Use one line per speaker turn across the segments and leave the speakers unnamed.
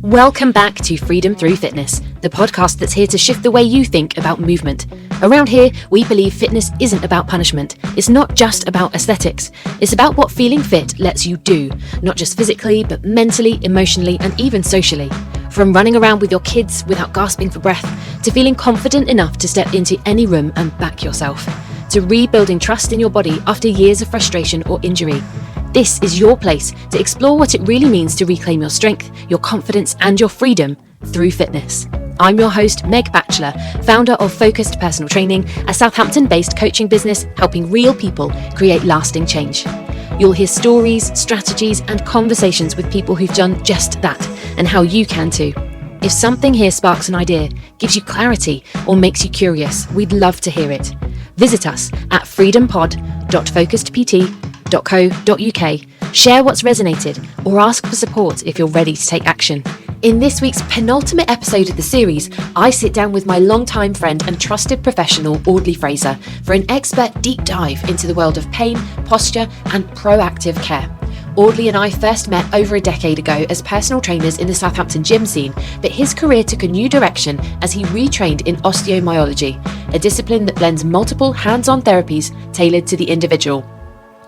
Welcome back to Freedom Through Fitness, the podcast that's here to shift the way you think about movement. Around here, we believe fitness isn't about punishment. It's not just about aesthetics. It's about what feeling fit lets you do, not just physically, but mentally, emotionally, and even socially. From running around with your kids without gasping for breath, to feeling confident enough to step into any room and back yourself, to rebuilding trust in your body after years of frustration or injury. This is your place to explore what it really means to reclaim your strength, your confidence, and your freedom through fitness. I'm your host, Meg Batchelor, founder of Focused Personal Training, a Southampton-based coaching business helping real people create lasting change. You'll hear stories, strategies, and conversations with people who've done just that, and how you can too. If something here sparks an idea, gives you clarity, or makes you curious, we'd love to hear it. Visit us at freedompod.focusedpt.co.uk, share what's resonated, or ask for support if you're ready to take action. In this week's penultimate episode of the series, I sit down with my longtime friend and trusted professional, Audley Fraser, for an expert deep dive into the world of pain, posture, and proactive care. Audley and I first met over a decade ago as personal trainers in the Southampton gym scene, but his career took a new direction as he retrained in osteomyology, a discipline that blends multiple hands-on therapies tailored to the individual.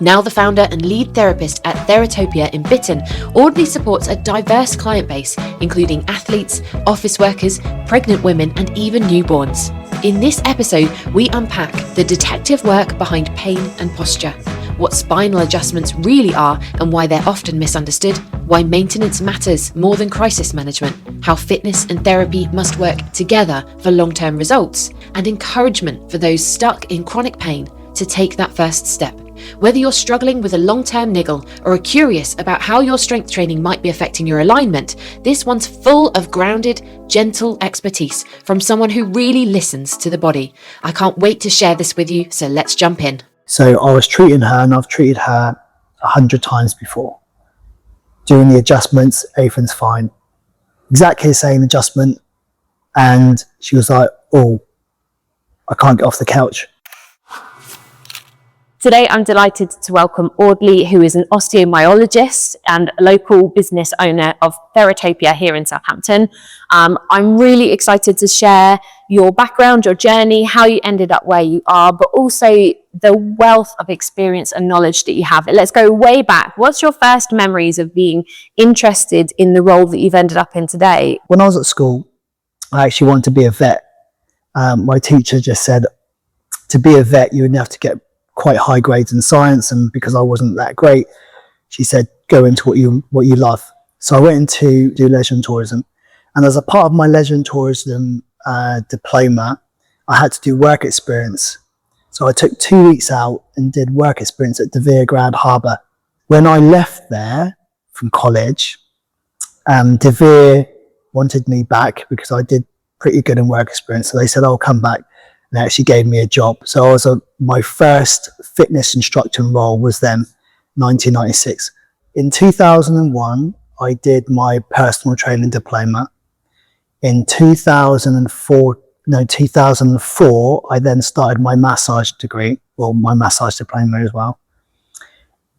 Now the founder and lead therapist at Theratopia in Bitton, Audley supports a diverse client base, including athletes, office workers, pregnant women, and even newborns. In this episode, we unpack the detective work behind pain and posture, what spinal adjustments really are and why they're often misunderstood, why maintenance matters more than crisis management, how fitness and therapy must work together for long-term results, and encouragement for those stuck in chronic pain to take that first step. Whether you're struggling with a long-term niggle or are curious about how your strength training might be affecting your alignment, this one's full of grounded, gentle expertise from someone who really listens to the body. I can't wait to share this with you, so let's jump in.
So I was treating her, and I've treated her 100 times before. Doing the adjustments, everything's fine. Exactly the same adjustment, and she was like, "Oh, I can't get off the couch."
Today, I'm delighted to welcome Audley, who is an osteomyologist and a local business owner of Theratopia here in Southampton. I'm really excited to share your background, your journey, how you ended up where you are, but also the wealth of experience and knowledge that you have. Let's go way back. What's your first memories of being interested in the role that you've ended up in today?
When I was at school, I actually wanted to be a vet. My teacher just said, to be a vet, you would have to get quite high grades in science, and because I wasn't that great, she said go into what you love. So I went into do leisure and tourism, and as a part of my leisure and tourism diploma, I had to do work experience. So I took 2 weeks out and did work experience at De Vere Grand Harbour. When I left there from college, De Vere wanted me back because I did pretty good in work experience, so they said I'll come back. They actually gave me a job. So I was my first fitness instructor role was then 1996. In 2001, I did my personal training diploma. In 2004, I then started my massage degree, well, my massage diploma as well.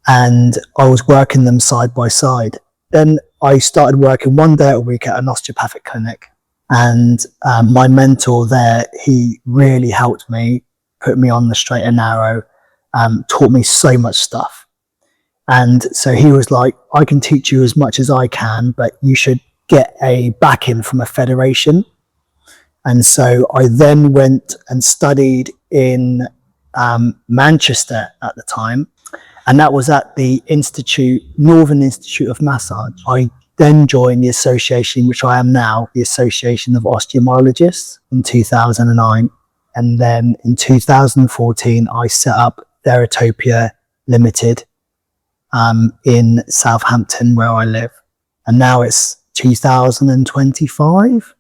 And I was working them side by side. Then I started working one day a week at an osteopathic clinic. And my mentor there, he really helped me, put me on the straight and narrow, taught me so much stuff. And so he was like, I can teach you as much as I can, but you should get a backing from a federation. And so I then went and studied in Manchester at the time. And that was at the Northern Institute of Massage. I then joined the association, which I am now, the Association of Osteomyologists in 2009. And then in 2014, I set up Theratopia Limited in Southampton, where I live. And now it's 2025.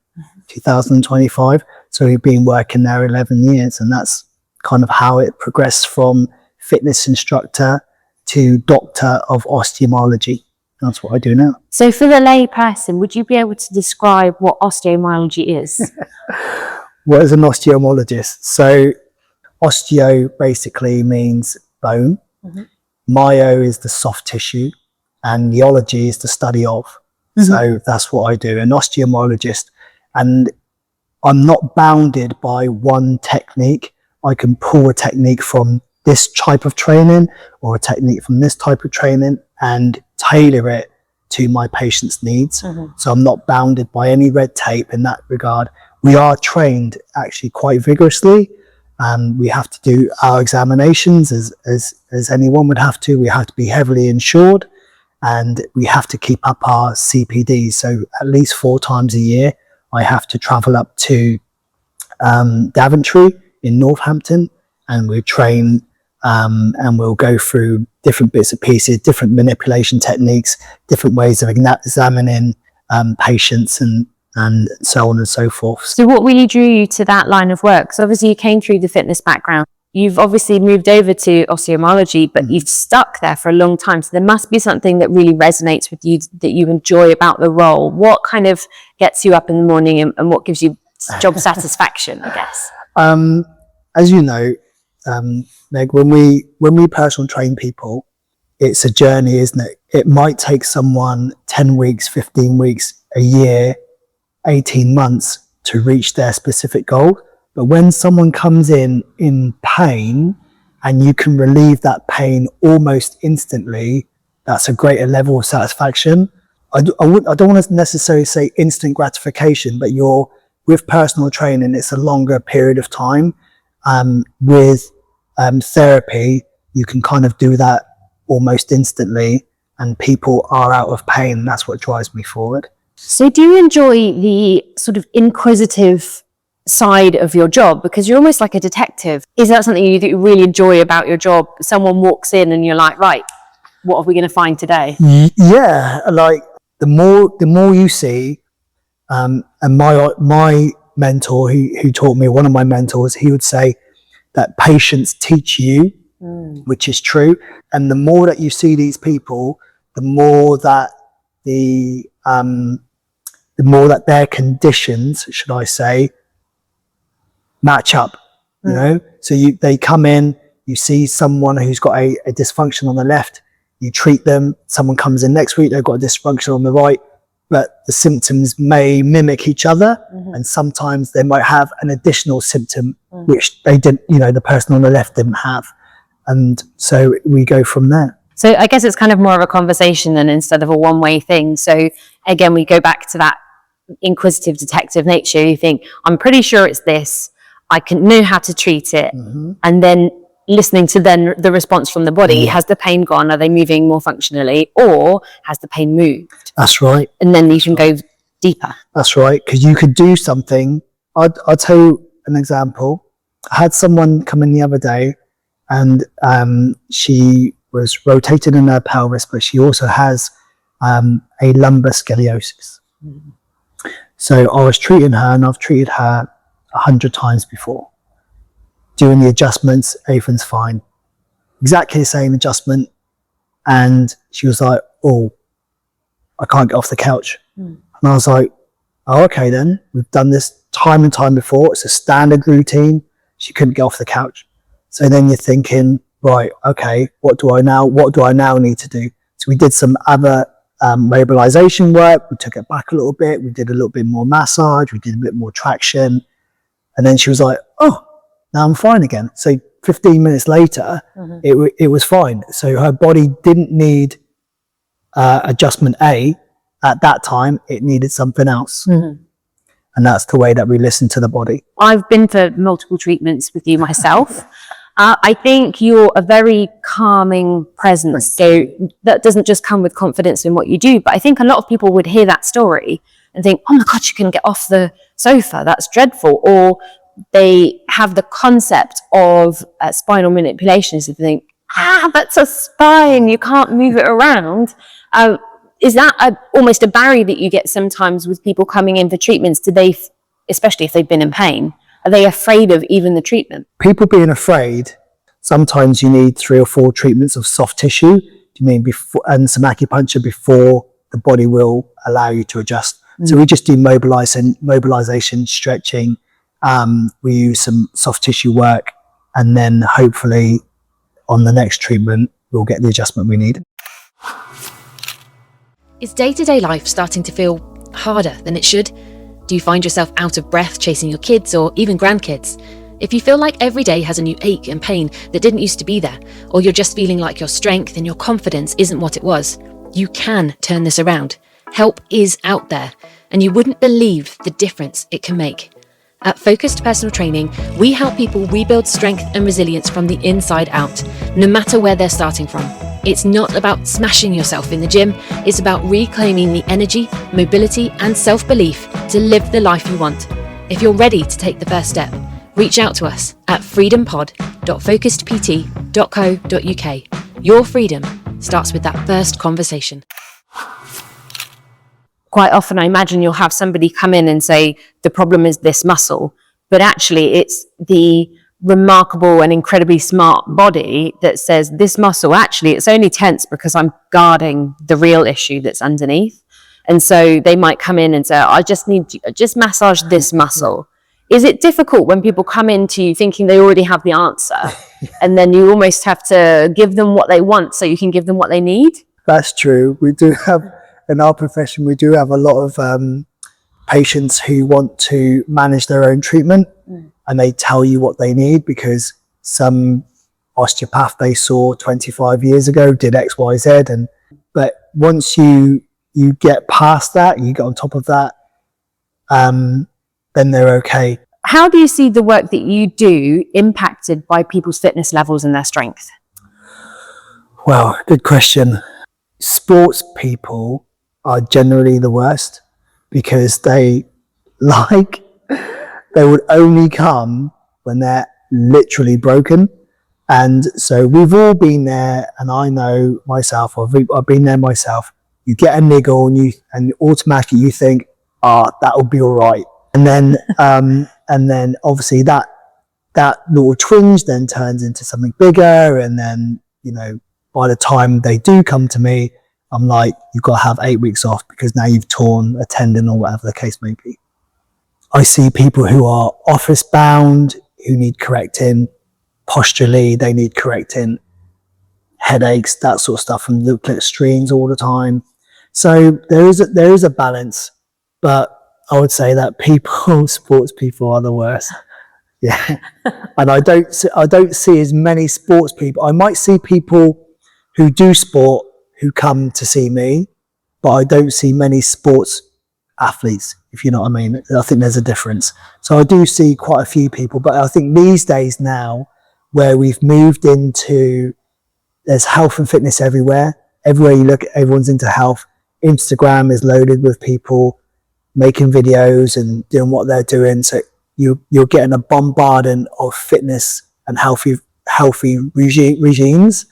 So we've been working there 11 years. And that's kind of how it progressed from fitness instructor to doctor of osteomyology. That's what I do now.
So for the lay person, would you be able to describe what osteomyology is?
What is an osteomyologist? So osteo basically means bone. Mm-hmm. Myo is the soft tissue, and myology is the study of. So that's what I do, an osteomyologist. And I'm not bounded by one technique. I can pull a technique from this type of training or a technique from this type of training and tailor it to my patient's needs. So I'm not bounded by any red tape in that regard. We are trained actually quite vigorously. We have to do our examinations as anyone would have to. We have to be heavily insured, and we have to keep up our CPD. So at least 4 times a year, I have to travel up to Daventry in Northampton, and we train and we'll go through different bits and pieces, different manipulation techniques, different ways of examining patients and so on and so forth.
So what really drew you to that line of work? Because obviously you came through the fitness background. You've obviously moved over to osteomyology, but you've stuck there for a long time. So there must be something that really resonates with you, that you enjoy about the role. What kind of gets you up in the morning and what gives you job satisfaction, I guess?
As you know, Meg, when we personal train people, it's a journey, isn't it? It might take someone 10 weeks, 15 weeks, a year, 18 months to reach their specific goal. But when someone comes in pain and you can relieve that pain almost instantly, that's a greater level of satisfaction. I don't want to necessarily say instant gratification, but with personal training, it's a longer period of time. With therapy, you can kind of do that almost instantly, and people are out of pain. That's what drives me forward.
So do you enjoy the sort of inquisitive side of your job? Because you're almost like a detective. Is that something you really enjoy about your job? Someone walks in and you're like, right, what are we going to find today?
Yeah, like the more you see, and my mentor who taught me, one of my mentors, he would say that patients teach you, which is true. And the more that you see these people, the more that their conditions, should I say, match up, you know? So they come in, you see someone who's got a dysfunction on the left, you treat them, someone comes in next week, they've got a dysfunction on the right, but the symptoms may mimic each other, and sometimes they might have an additional symptom which they didn't, the person on the left didn't have. And so we go from there.
So I guess it's kind of more of a conversation than instead of a one-way thing. So again, we go back to that inquisitive detective nature. You think, I'm pretty sure it's this, I can know how to treat it, and then listening to then the response from the body. Has the pain gone? Are they moving more functionally, or has the pain moved?
That's right.
And then you can go deeper.
That's right, because you could do something. I'll tell you an example. I had someone come in the other day, and she was rotated in her pelvis, but she also has a lumbar scoliosis. So I was treating her, and I've treated her 100 times before. Doing the adjustments, everything's fine. Exactly the same adjustment. And she was like, oh, I can't get off the couch. And I was like, oh, okay then. We've done this time and time before. It's a standard routine. She couldn't get off the couch. So then you're thinking, right, okay, what do I now need to do? So we did some other mobilization work. We took it back a little bit. We did a little bit more massage. We did a bit more traction. And then she was like, oh, now I'm fine again. So 15 minutes later, it was fine. So her body didn't need adjustment A at that time. It needed something else. And that's the way that we listen to the body.
I've been for multiple treatments with you myself. I think you're a very calming presence. So that doesn't just come with confidence in what you do, but I think a lot of people would hear that story and think, oh my God, you can get off the sofa. That's dreadful. Or they have the concept of spinal manipulations and think, that's a spine. You can't move it around. Is that almost a barrier that you get sometimes with people coming in for treatments? Do they, especially if they've been in pain, are they afraid of even the treatment?
People being afraid, sometimes you need 3 or 4 treatments of soft tissue, and some acupuncture before the body will allow you to adjust. So we just do mobilization, stretching. We use some soft tissue work, and then hopefully on the next treatment, we'll get the adjustment we need.
Is day-to-day life starting to feel harder than it should? Do you find yourself out of breath chasing your kids or even grandkids? If you feel like every day has a new ache and pain that didn't used to be there, or you're just feeling like your strength and your confidence isn't what it was, you can turn this around. Help is out there, and you wouldn't believe the difference it can make. At Focused Personal Training, we help people rebuild strength and resilience from the inside out, no matter where they're starting from. It's not about smashing yourself in the gym, it's about reclaiming the energy, mobility, and self-belief to live the life you want. If you're ready to take the first step, reach out to us at freedompod.focusedpt.co.uk. Your freedom starts with that first conversation.
Quite often I imagine you'll have somebody come in and say, the problem is this muscle, but actually it's the remarkable and incredibly smart body that says this muscle, actually, it's only tense because I'm guarding the real issue that's underneath. And so they might come in and say, I just massage this muscle. Is it difficult when people come into you thinking they already have the answer and then you almost have to give them what they want so you can give them what they need?
That's true. We do have, in our profession, we do have a lot of patients who want to manage their own treatment. And they tell you what they need because some osteopath they saw 25 years ago did X, Y, Z. But once you get past that, you get on top of that, then they're okay.
How do you see the work that you do impacted by people's fitness levels and their strength?
Well, good question. Sports people are generally the worst because they would only come when they're literally broken. And so we've all been there, and I know myself, I've been there myself. You get a niggle and automatically you think, that'll be all right. And then obviously that little twinge then turns into something bigger. And then, by the time they do come to me, I'm like, you've got to have 8 weeks off because now you've torn a tendon or whatever the case may be. I see people who are office bound, who need correcting posturally, they need correcting headaches, that sort of stuff from looking at screens all the time. So there is a balance, but I would say that sports people are the worst. Yeah. And I don't see as many sports people. I might see people who do sport who come to see me, but I don't see many sports athletes, if you know what I mean. I think there's a difference. So I do see quite a few people, but I think these days now, where we've moved into, there's health and fitness everywhere. Everywhere you look, everyone's into health. Instagram is loaded with people making videos and doing what they're doing. So you're getting a bombardment of fitness and healthy regimes.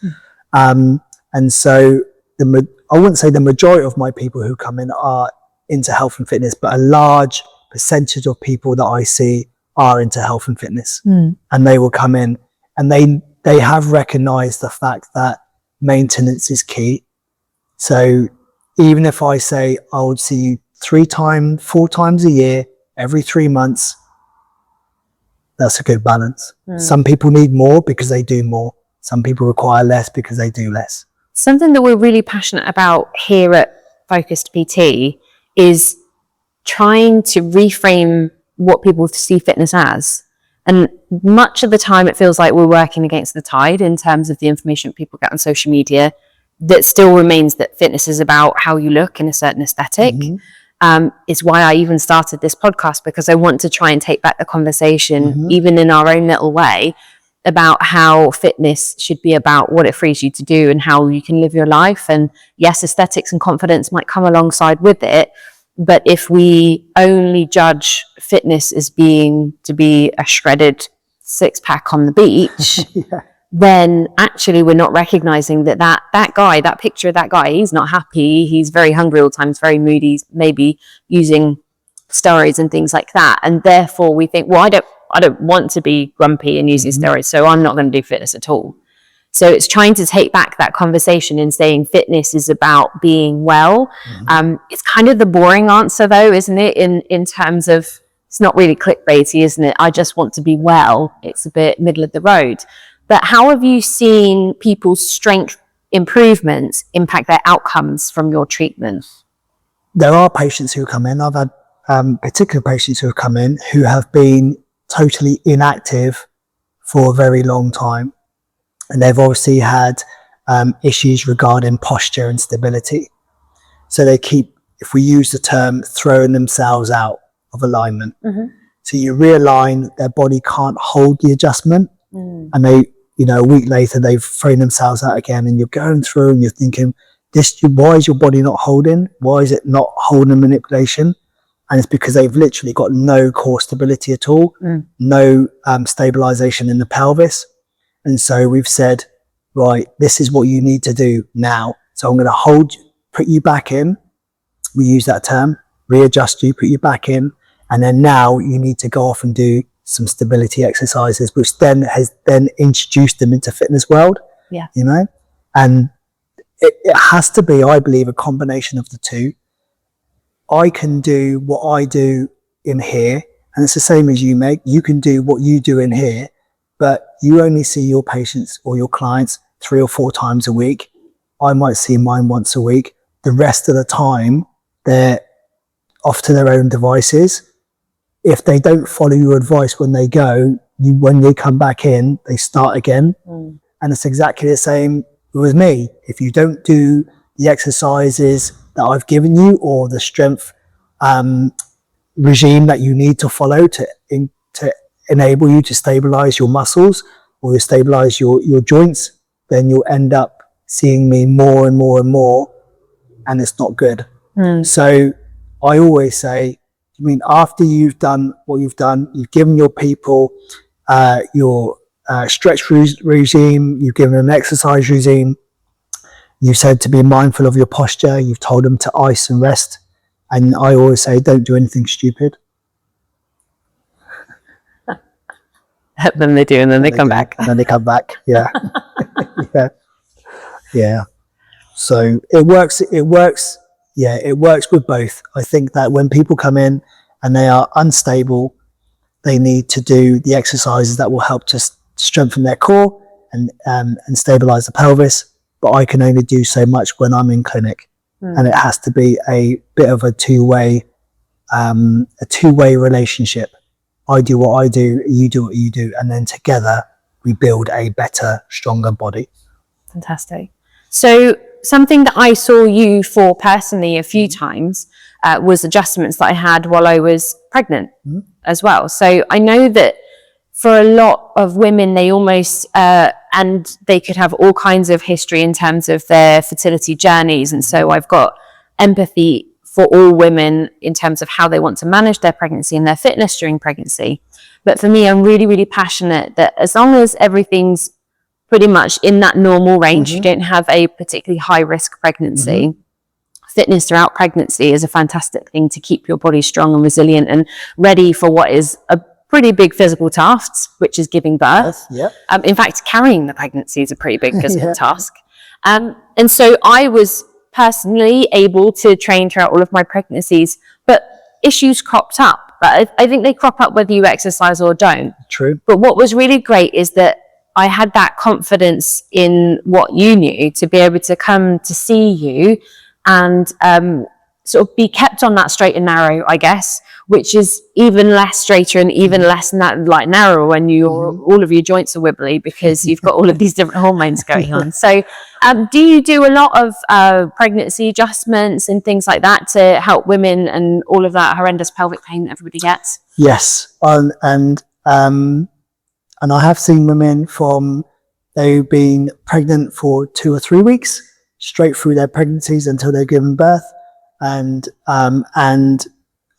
And so I wouldn't say the majority of my people who come in are into health and fitness, but a large percentage of people that I see are into health and fitness. And they will come in and they have recognized the fact that maintenance is key. So even if I say I would see you 4 times a year, every 3 months, that's a good balance. Some people need more because they do more. Some people require less because they do less.
Something that we're really passionate about here at Focused PT is trying to reframe what people see fitness as. And much of the time it feels like we're working against the tide in terms of the information people get on social media. That still remains that fitness is about how you look in a certain aesthetic. It's why I even started this podcast, because I want to try and take back the conversation, even in our own little way, about how fitness should be about what it frees you to do and how you can live your life. And yes, aesthetics and confidence might come alongside with it, but if we only judge fitness as being to be a shredded 6-pack on the beach, then actually we're not recognizing that picture of that guy, he's not happy, he's very hungry all the time, he's very moody, maybe using steroids and things like that. And therefore we think, well, I don't want to be grumpy and using steroids, so I'm not going to do fitness at all. So it's trying to take back that conversation and saying fitness is about being well. It's kind of the boring answer though, isn't it? In terms of, it's not really clickbaity, isn't it? I just want to be well. It's a bit middle of the road. But how have you seen people's strength improvements impact their outcomes from your treatment?
There are patients who come in. I've had particular patients who have come in who have been totally inactive for a very long time. And they've obviously had issues regarding posture and stability. So they keep, if we use the term, throwing themselves out of alignment. So you realign, their body can't hold the adjustment. And they, a week later, they've thrown themselves out again, and you're going through and you're thinking, why is your body not holding? Why is it not holding manipulation? And it's because they've literally got no core stability at all, no stabilization in the pelvis. And so we've said, right, this is what you need to do now. So I'm going to put you back in. We use that term, readjust you, put you back in. And then now you need to go off and do some stability exercises, which then has introduced them into fitness world, and it has to be, I believe, a combination of the two. I can do what I do in here, and it's the same as you, Meg. You can do what you do in here, but you only see your patients or your clients 3 or 4 times a week. I might see mine once a week. The rest of the time, they're off to their own devices. If they don't follow your advice when they go, when they come back in, they start again. And it's exactly the same with me. If you don't do the exercises that I've given you, or the strength regime that you need to follow to enable you to stabilize your muscles or to stabilize your joints, then you'll end up seeing me more and more and more, and it's not good. So I always say, after you've done what you've done, you've given your people your stretch regime, you've given them an exercise regime, you said to be mindful of your posture, you've told them to ice and rest, and I always say, don't do anything stupid.
Then they do, and then they come back.
And then they come back, yeah. Yeah. So it works with both. I think that when people come in and they are unstable, they need to do the exercises that will help to strengthen their core and stabilize the pelvis. But I can only do so much when I'm in clinic, and it has to be a bit of a two-way relationship. I do what I do, you do what you do, and then together we build a better, stronger body.
Fantastic. So something that I saw you for personally a few times was adjustments that I had while I was pregnant as well. So I know that for a lot of women, they almost, and they could have all kinds of history in terms of their fertility journeys. And so I've got empathy for all women in terms of how they want to manage their pregnancy and their fitness during pregnancy. But for me, I'm really, really passionate that as long as everything's pretty much in that normal range, you don't have a particularly high risk pregnancy, fitness throughout pregnancy is a fantastic thing to keep your body strong and resilient and ready for what is a pretty big physical task, which is giving birth. In fact, carrying the pregnancy is a pretty big physical task. And so I was personally able to train throughout all of my pregnancies, but issues cropped up. But I think they crop up whether you exercise or don't.
True.
But what was really great is that I had that confidence in what you knew to be able to come to see you and sort of be kept on that straight and narrow, I guess, which is even less straighter and even less like narrow when all of your joints are wibbly because you've got all of these different hormones going on. So do you do a lot of pregnancy adjustments and things like that to help women and all of that horrendous pelvic pain that everybody gets?
Yes. And I have seen women from they've been pregnant for 2 or 3 weeks straight through their pregnancies until they're given birth. And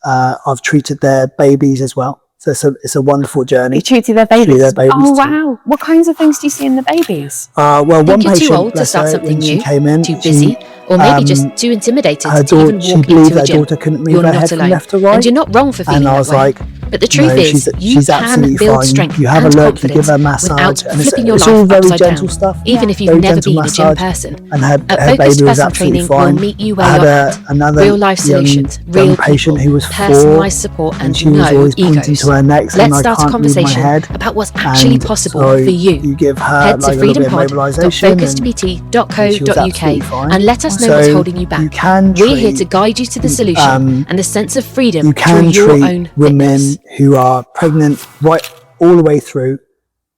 I've treated their babies as well. So it's a wonderful journey.
You treated their babies? Oh, wow.
Too.
What kinds of things do you see in the babies?
Well, one
Think you're
patient,
too old to start something new,
came in,
too busy, or maybe just too intimidated to even walk
she believed
into a
her
gym.
daughter couldn't move
You're
her
not
head from
alone.
left to right.
And you're not wrong for feeling
and I
that
was
way.
like,
But the truth is, you
she's
can
absolutely
build
fine.
strength
You have a
and
look, you give
confidence
her a massage,
without
and
flipping your
it's
life
all very
upside
gentle
down,
stuff.
even if you've
Very
never
gentle
been a gym
massage.
person.
And
At
her
Focused
baby was
Personal
absolutely
Training
fine.
will meet you
I
where
had
you're at.
another
Real life
young
solutions, real
patient
people,
who was 4,
personalised support, and
she was
no
always pointing
egos.
to her neck saying,
Let's
"I
start a
can't move my
conversation
head."
about what's actually
And
possible
so
for you.
you give her
Head to
like a little bit of mobilisation, and she was
freedompod.co.uk
absolutely fine.
and let us know what's holding you back.
You can
We're here to
treat,
guide you to the solution and the sense of freedom
you
through
can
your
treat
own
women
fitness.
who are pregnant right all the way through.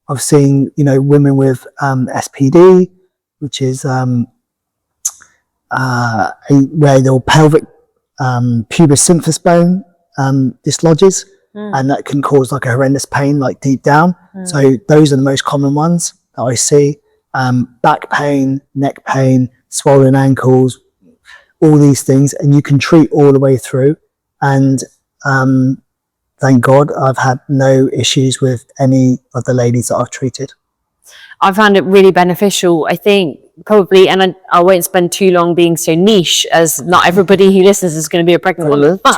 I've seen, women with SPD, which is where their pelvic pubis symphysis bone dislodges, and that can cause like a horrendous pain, like deep down. So those are the most common ones that I see. Back pain, neck pain, swollen ankles, all these things, and you can treat all the way through. And thank God I've had no issues with any of the ladies that I've treated.
I found it really beneficial. I think probably, and I won't spend too long being so niche, as not everybody who listens is going to be a pregnant woman, but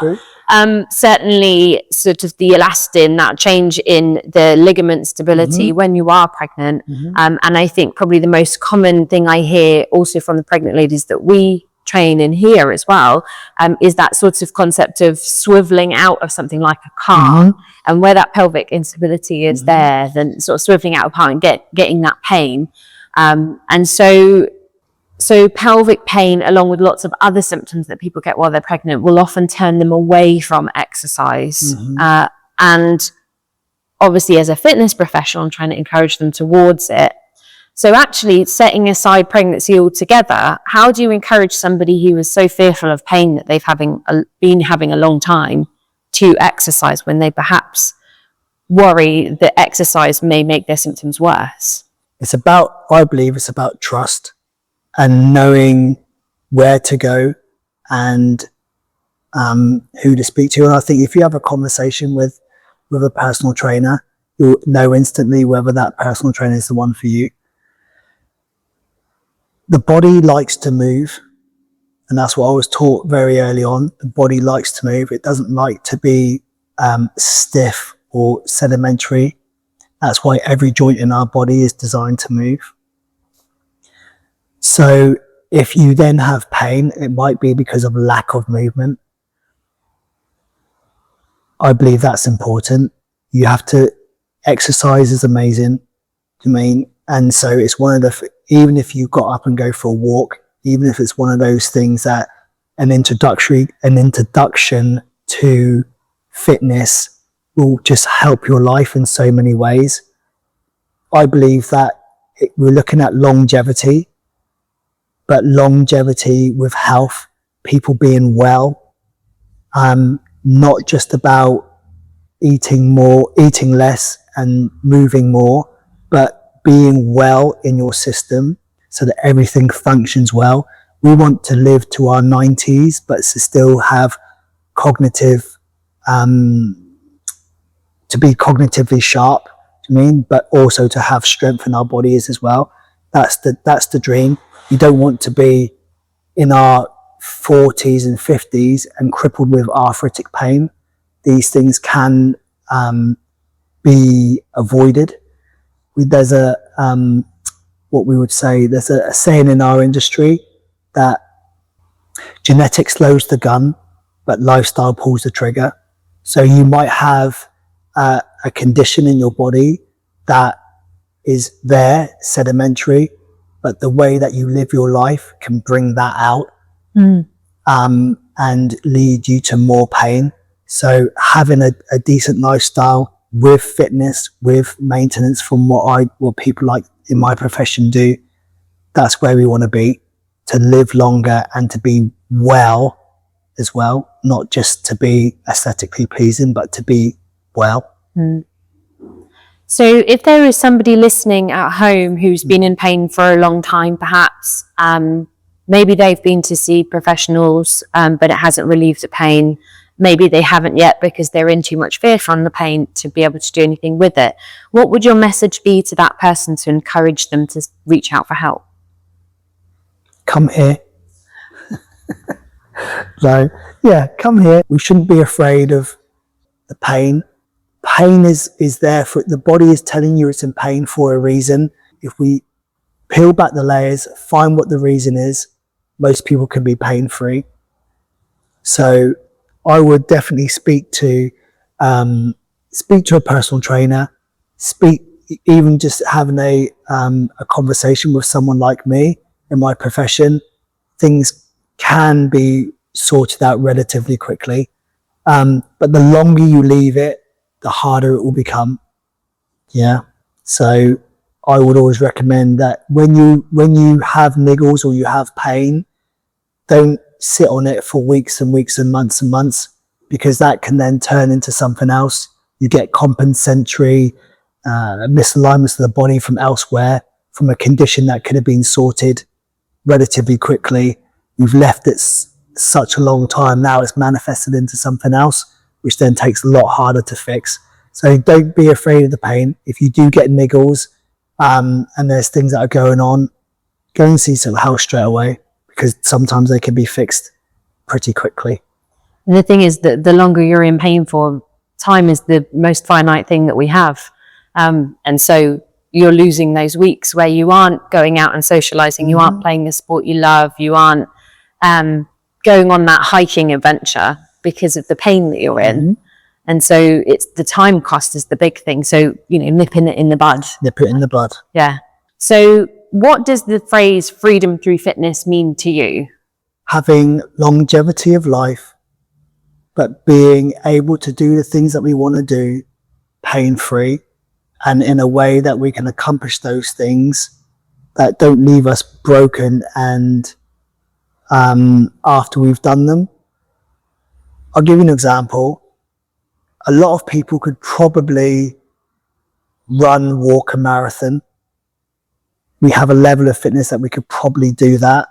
certainly sort of the elastin, that change in the ligament stability when you are pregnant. And I think probably the most common thing I hear also from the pregnant ladies that we train in here as well, is that sort of concept of swiveling out of something like a car, and where that pelvic instability is there, then sort of swiveling out of a car and getting that pain. And so pelvic pain, along with lots of other symptoms that people get while they're pregnant, will often turn them away from exercise. And obviously, as a fitness professional, I'm trying to encourage them towards it. So actually, setting aside pregnancy altogether, how do you encourage somebody who is so fearful of pain that they've been having a long time to exercise when they perhaps worry that exercise may make their symptoms worse?
I believe it's about trust and knowing where to go and who to speak to. And I think if you have a conversation with a personal trainer, you'll know instantly whether that personal trainer is the one for you. The body likes to move, and that's what I was taught very early on. The body likes to move. It doesn't like to be stiff or sedimentary. That's why every joint in our body is designed to move. So if you then have pain, it might be because of lack of movement. I believe that's important. You have to, exercise is amazing. And so it's one of the, even if you got up and go for a walk, even if it's one of those things that an introduction to fitness will just help your life in so many ways. I believe that we're looking at longevity, but longevity with health, people being well, not just about eating less and moving more, but being well in your system so that everything functions well. We want to live to our 90s, but to still have cognitive, to be cognitively sharp, but also to have strength in our bodies as well. That's the dream. You don't want to be in our 40s and 50s and crippled with arthritic pain. These things can be avoided. There's there's a saying in our industry that genetics slows the gun, but lifestyle pulls the trigger. So you might have a condition in your body that is there, sedimentary, but the way that you live your life can bring that out and lead you to more pain. So having a decent lifestyle with fitness, with maintenance, from what people like in my profession do, that's where we want to be, to live longer and to be well as well, not just to be aesthetically pleasing, but to be well.
So if there is somebody listening at home who's been in pain for a long time, perhaps, maybe they've been to see professionals, but it hasn't relieved the pain. Maybe they haven't yet because they're in too much fear from the pain to be able to do anything with it. What would your message be to that person to encourage them to reach out for help?
Come here. So, yeah, come here. We shouldn't be afraid of the pain. pain is there for, the body is telling you it's in pain for a reason. If we peel back the layers, find what the reason is, most people can be pain-free. So I would definitely speak to a personal trainer, even just having a conversation with someone like me in my profession. Things can be sorted out relatively quickly. But the longer you leave it, the harder it will become. Yeah. So I would always recommend that when you have niggles or you have pain, don't sit on it for weeks and weeks and months, because that can then turn into something else. You get compensatory misalignments of the body from elsewhere, from a condition that could have been sorted relatively quickly. You've left it such a long time. Now it's manifested into something else, which then takes a lot harder to fix. So don't be afraid of the pain. If you do get niggles and there's things that are going on, go and see some health straight away, because sometimes they can be fixed pretty quickly.
And the thing is that the longer you're in pain for, time is the most finite thing that we have. And so you're losing those weeks where you aren't going out and socializing, you aren't playing the sport you love, you aren't going on that hiking adventure because of the pain that you're in. And so it's the time cost is the big thing. So, nipping it in the bud.
Nip it in the bud.
Yeah. So what does the phrase freedom through fitness mean to you?
Having longevity of life, but being able to do the things that we want to do pain-free, and in a way that we can accomplish those things that don't leave us broken and after we've done them. I'll give you an example. A lot of people could probably walk a marathon. We have a level of fitness that we could probably do that,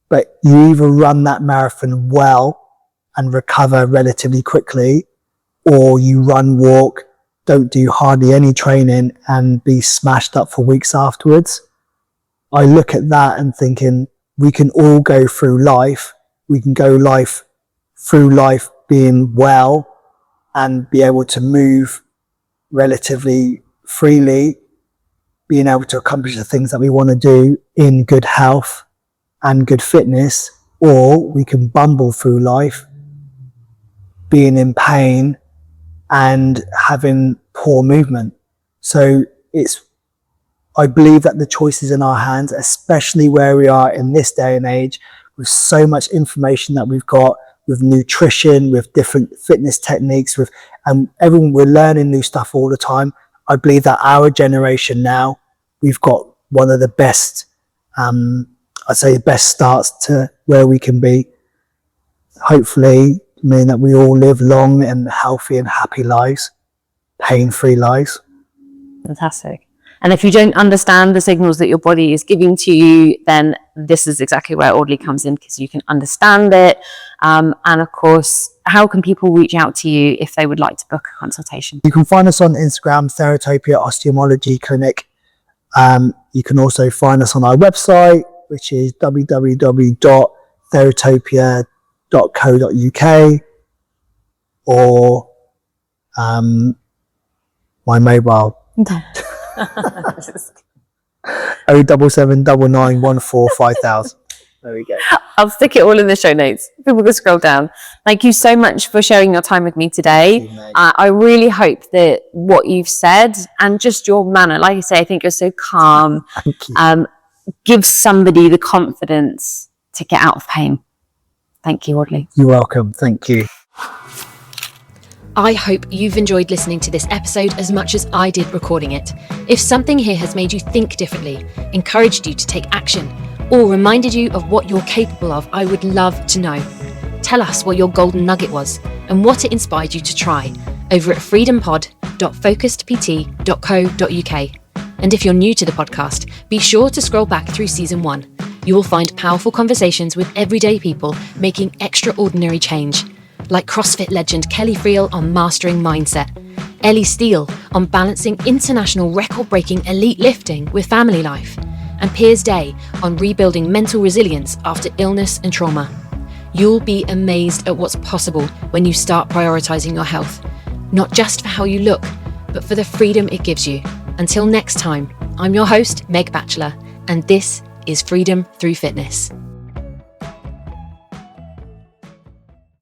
but you either run that marathon well and recover relatively quickly, or you walk, don't do hardly any training and be smashed up for weeks afterwards. I look at that and thinking, we can all go through life. We can go through life being well and be able to move relatively freely, being able to accomplish the things that we want to do in good health and good fitness, or we can bumble through life being in pain and having poor movement. So I believe that the choice is in our hands, especially where we are in this day and age, with so much information that we've got, with nutrition, with different fitness techniques, and everyone, we're learning new stuff all the time. I believe that our generation now, we've got one of the best, I'd say the best starts to where we can be. Hopefully, mean that we all live long and healthy and happy lives, pain-free lives.
Fantastic. And if you don't understand the signals that your body is giving to you, then this is exactly where Audley comes in, because you can understand it. And of course, how can people reach out to you if they would like to book a consultation?
You can find us on Instagram, Theratopia Osteomology Clinic. You can also find us on our website, which is www.theratopia.co.uk, or my mobile 07799145000. There we go.
I'll stick it all in the show notes. People can scroll down. Thank you so much for sharing your time with me today. I really hope that what you've said and just your manner, like I say, I think you're so calm, gives somebody the confidence to get out of pain. Thank you, Audley.
You're welcome. Thank you.
I hope you've enjoyed listening to this episode as much as I did recording it. If something here has made you think differently, encouraged you to take action, or reminded you of what you're capable of, I would love to know. Tell us what your golden nugget was and what it inspired you to try over at freedompod.focusedpt.co.uk. And if you're new to the podcast, be sure to scroll back through season 1. You will find powerful conversations with everyday people making extraordinary change, like CrossFit legend Kelly Friel on mastering mindset, Ellie Steele on balancing international record-breaking elite lifting with family life, and Piers Day on rebuilding mental resilience after illness and trauma. You'll be amazed at what's possible when you start prioritizing your health. not just for how you look, but for the freedom it gives you. Until next time, I'm your host, Meg Batchelor, and this is Freedom Through Fitness.